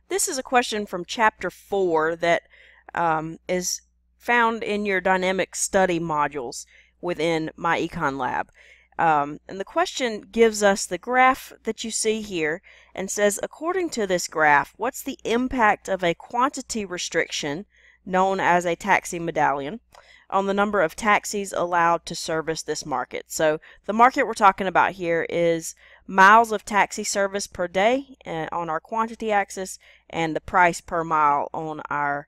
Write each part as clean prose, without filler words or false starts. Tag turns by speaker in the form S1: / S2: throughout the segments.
S1: This is a question from Chapter 4 that is found in your dynamic study modules within MyEconLab. And the question gives us the graph that you see here and says, according to this graph, what's the impact of a quantity restriction, known as a taxi medallion, on the number of taxis allowed to service this market? So the market we're talking about here is miles of taxi service per day on our quantity axis, and the price per mile on our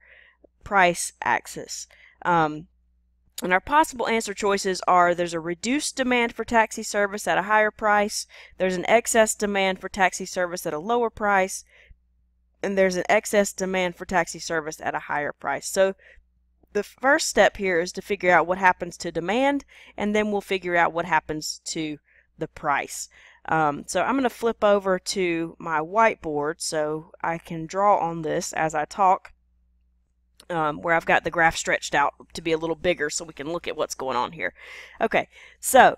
S1: price axis. And our possible answer choices are: there's a reduced demand for taxi service at a higher price, there's an excess demand for taxi service at a lower price, and there's an excess demand for taxi service at a higher price. So the first step here is to figure out what happens to demand, and then we'll figure out what happens to the price. So I'm going to flip over to my whiteboard so I can draw on this as I talk, where I've got the graph stretched out to be a little bigger so we can look at what's going on here. Okay, so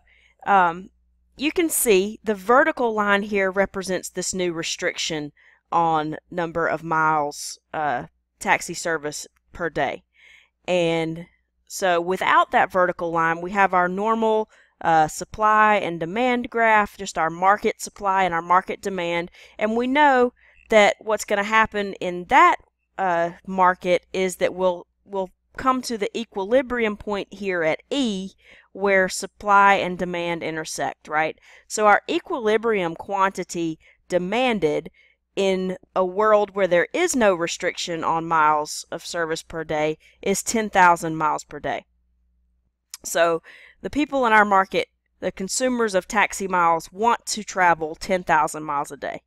S1: you can see the vertical line here represents this new restriction on number of miles taxi service per day. And so without that vertical line, we have our normal supply and demand graph, just our market supply and our market demand. And we know that what's going to happen in that market is that we'll come to the equilibrium point here at E, where supply and demand intersect, right? So our equilibrium quantity demanded in a world where there is no restriction on miles of service per day is 10,000 miles per day. So the people in our market, the consumers of taxi miles, want to travel 10,000 miles a day.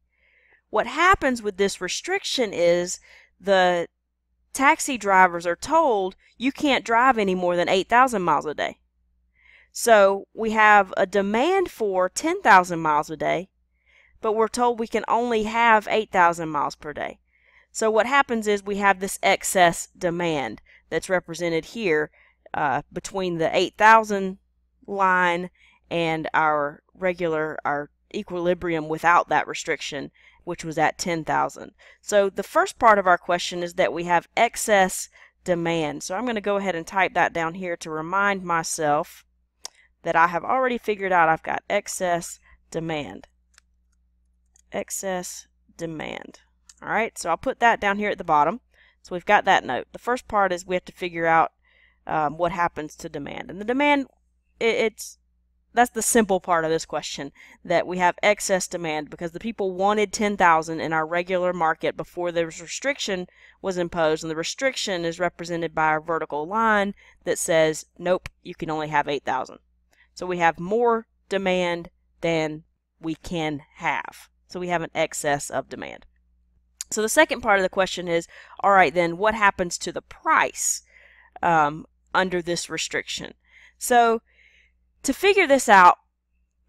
S1: What happens with this restriction is the taxi drivers are told you can't drive any more than 8,000 miles a day. So we have a demand for 10,000 miles a day, but we're told we can only have 8,000 miles per day. So what happens is we have this excess demand that's represented here between the 8,000 line and our equilibrium without that restriction, which was at 10,000. So the first part of our question is that we have excess demand. So I'm going to go ahead and type that down here to remind myself that I have already figured out I've got excess demand. Excess demand. All right, so I'll put that down here at the bottom. So we've got that note. The first part is we have to figure out what happens to demand. And the demand, that's the simple part of this question, that we have excess demand because the people wanted 10,000 in our regular market before the restriction was imposed, and the restriction is represented by our vertical line that says, nope, you can only have 8,000. So we have more demand than we can have. So we have an excess of demand. So the second part of the question is, all right, then what happens to the price under this restriction? So to figure this out,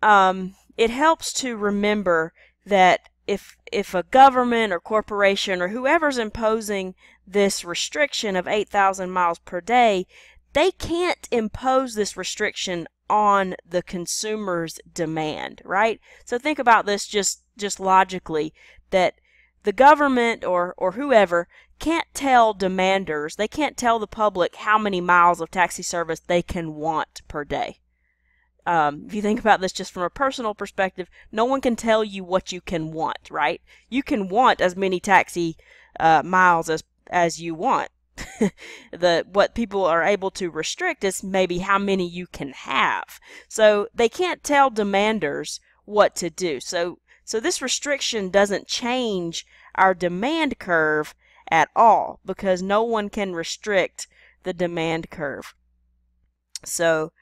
S1: it helps to remember that if a government or corporation or whoever's imposing this restriction of 8,000 miles per day, they can't impose this restriction on the consumer's demand, right? So think about this just logically, that the government or whoever can't tell demanders, they can't tell the public how many miles of taxi service they can want per day. If you think about this just from a personal perspective, no one can tell you what you can want, right? You can want as many taxi miles as you want. What people are able to restrict is maybe how many you can have. So they can't tell demanders what to do. So this restriction doesn't change our demand curve at all because no one can restrict the demand curve. So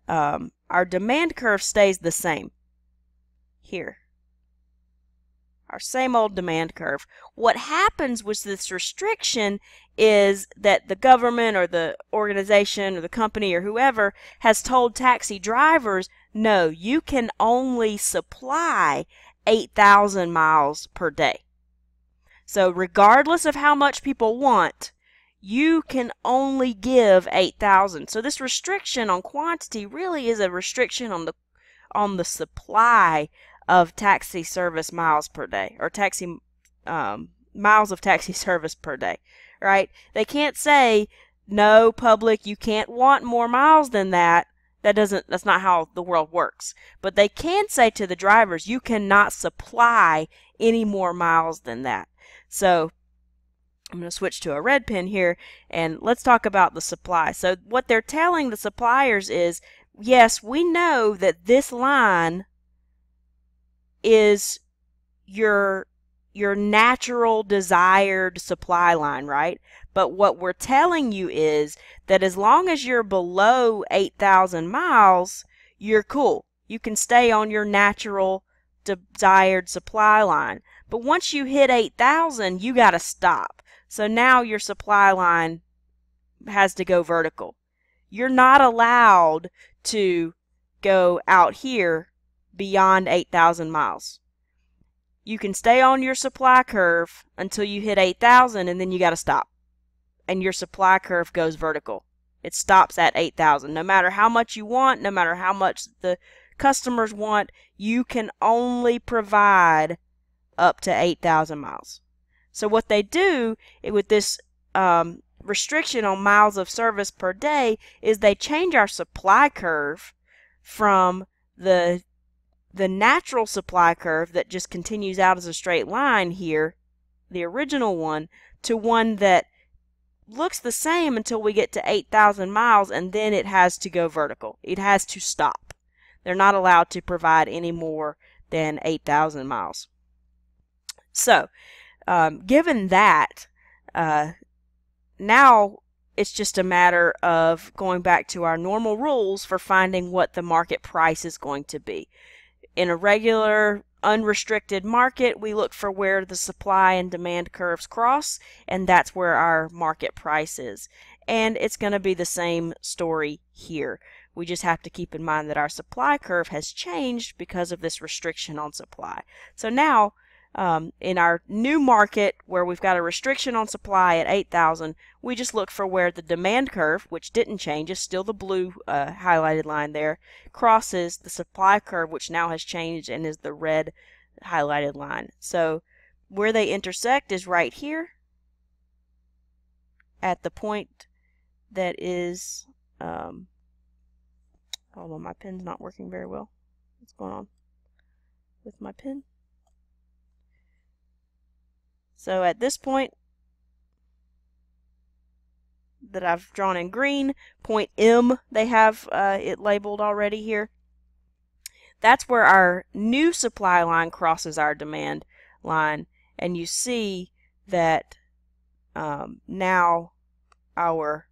S1: our demand curve stays the same here. Our same old demand curve. What happens with this restriction is that the government or the organization or the company or whoever has told taxi drivers, no, you can only supply 8,000 miles per day. So regardless of how much people want, you can only give 8,000. So this restriction on quantity really is a restriction on the supply of taxi service miles per day, or taxi miles of taxi service per day, right? They can't say, no, public, you can't want more miles than that. That's not how the world works. But they can say to the drivers, you cannot supply any more miles than that. So I'm going to switch to a red pen here, and let's talk about the supply. So what they're telling the suppliers is, yes, we know that this line is your natural desired supply line, right? But what we're telling you is that as long as you're below 8,000 miles, you're cool. You can stay on your natural desired supply line. But once you hit 8,000, you got to stop. So now your supply line has to go vertical. You're not allowed to go out here beyond 8,000 miles. You can stay on your supply curve until you hit 8,000, and then you got to stop. And your supply curve goes vertical. It stops at 8,000. No matter how much you want, no matter how much the customers want, you can only provide up to 8,000 miles. So what they do with this restriction on miles of service per day is they change our supply curve from the natural supply curve that just continues out as a straight line here, the original one, to one that looks the same until we get to 8,000 miles, and then it has to go vertical. It has to stop. They're not allowed to provide any more than 8,000 miles. So, given that, now it's just a matter of going back to our normal rules for finding what the market price is going to be. In a regular unrestricted market, we look for where the supply and demand curves cross, and that's where our market price is. And it's going to be the same story here. We just have to keep in mind that our supply curve has changed because of this restriction on supply. So now, in our new market where we've got a restriction on supply at 8,000, we just look for where the demand curve, which didn't change, is still the blue highlighted line there, crosses the supply curve, which now has changed and is the red highlighted line. So where they intersect is right here at the point that is, hold on, my pen's not working very well. What's going on with my pen? So at this point that I've drawn in green, point M, they have it labeled already here. That's where our new supply line crosses our demand line, and you see that now our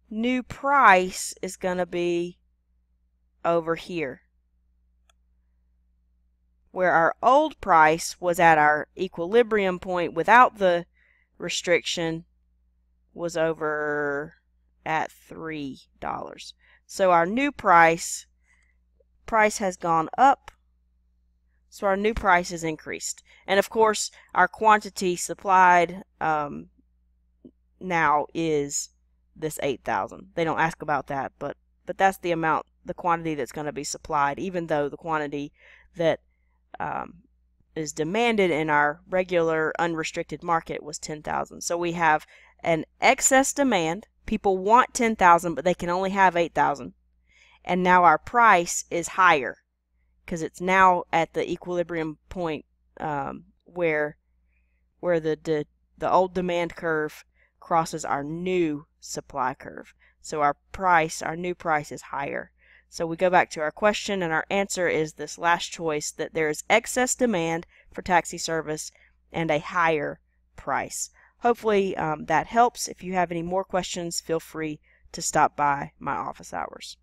S1: new price is going to be over here, where our old price was at our equilibrium point without the restriction was over at $3. So our new price has gone up, so our new price is increased. And of course our quantity supplied now is this 8,000. They don't ask about that, but that's the amount, the quantity that's going to be supplied, even though the quantity that is demanded in our regular unrestricted market was 10,000. So we have an excess demand. People want 10,000, but they can only have 8,000. And now our price is higher because it's now at the equilibrium point where the old demand curve crosses our new supply curve. So our new price is higher. So we go back to our question, and our answer is this last choice, that there is excess demand for taxi service and a higher price. Hopefully that helps. If you have any more questions, feel free to stop by my office hours.